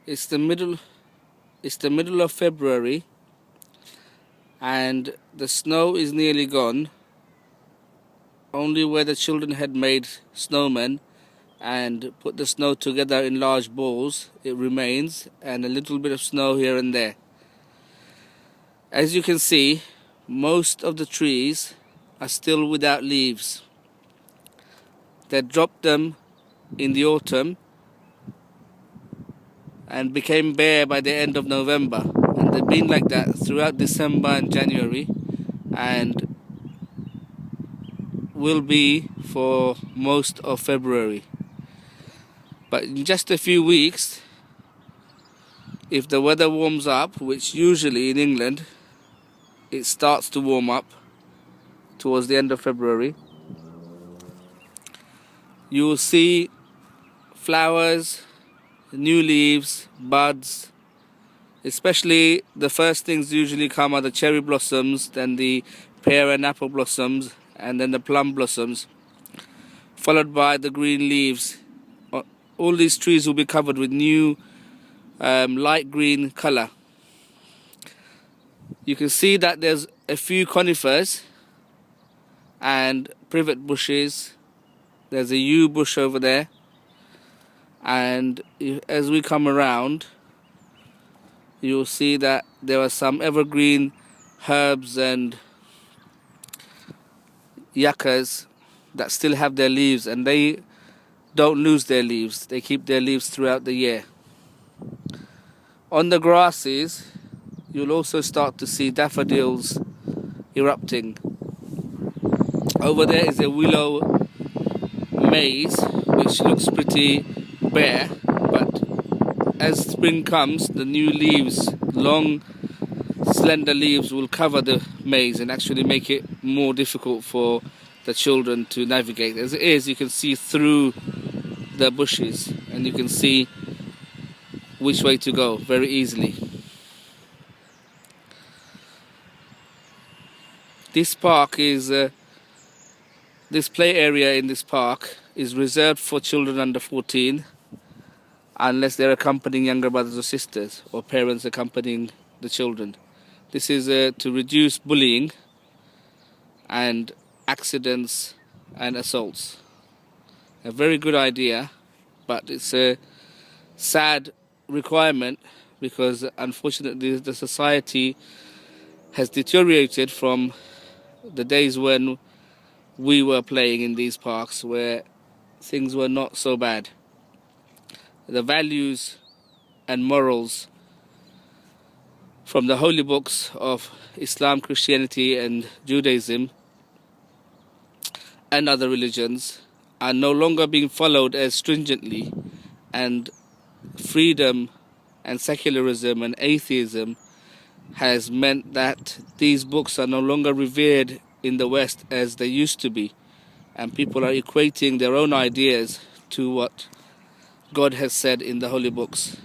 It's the middle of February, and the snow is nearly gone. Only where the children had made snowmen and put the snow together in large balls, it remains, and a little bit of snow here and there. As you can see, most of the trees are still without leaves. They dropped them in the autumn and became bare by the end of November, and they've been like that throughout December and January, and will be for most of February. But in just a few weeks, if the weather warms up, which usually in England it starts to warm up towards the end of February, you will see flowers, new leaves, buds. Especially the first things usually come are the cherry blossoms, then the pear and apple blossoms, and then the plum blossoms, followed by the green leaves. All these trees will be covered with new light green color. You can see that there's a few conifers and privet bushes. There's a yew bush over there, and as we come around, you'll see that there are some evergreen herbs and yuccas that still have their leaves, and they don't lose their leaves. They keep their leaves throughout the year. On the grasses, you'll also start to see daffodils erupting. Over there is a willow maze which looks pretty bare, but as spring comes, the new leaves, long slender leaves, will cover the maze and actually make it more difficult for the children to navigate. As it is, you can see through the bushes and you can see which way to go very easily. This park is this play area in this park is reserved for children under 14 unless they're accompanying younger brothers or sisters or parents accompanying the children. This is to reduce bullying and accidents and assaults. A very good idea, but it's a sad requirement because unfortunately the society has deteriorated from the days when we were playing in these parks, where things were not so bad. The values and morals from the holy books of Islam, Christianity and Judaism and other religions are no longer being followed as stringently, and freedom and secularism and atheism has meant that these books are no longer revered in the West as they used to be, and people are equating their own ideas to what God has said in the holy books.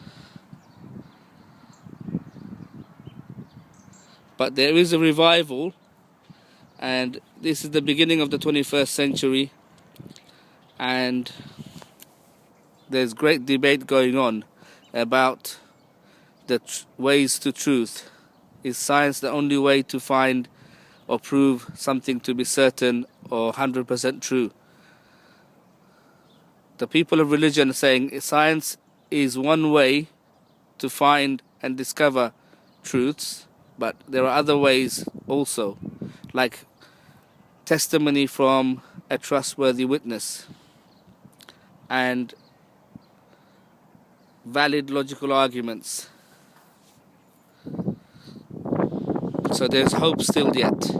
But there is a revival, and this is the beginning of the 21st century, and there's great debate going on about the ways to truth. Is science the only way to find or prove something to be certain or 100% true? The people of religion are saying science is one way to find and discover truths, but there are other ways also, like testimony from a trustworthy witness and valid logical arguments. So there's hope still yet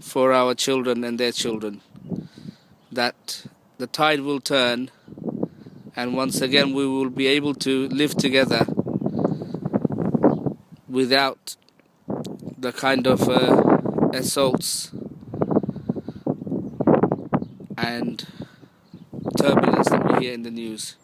for our children and their children, that the tide will turn and once again we will be able to live together without the kind of assaults and turbulence that we hear in the news.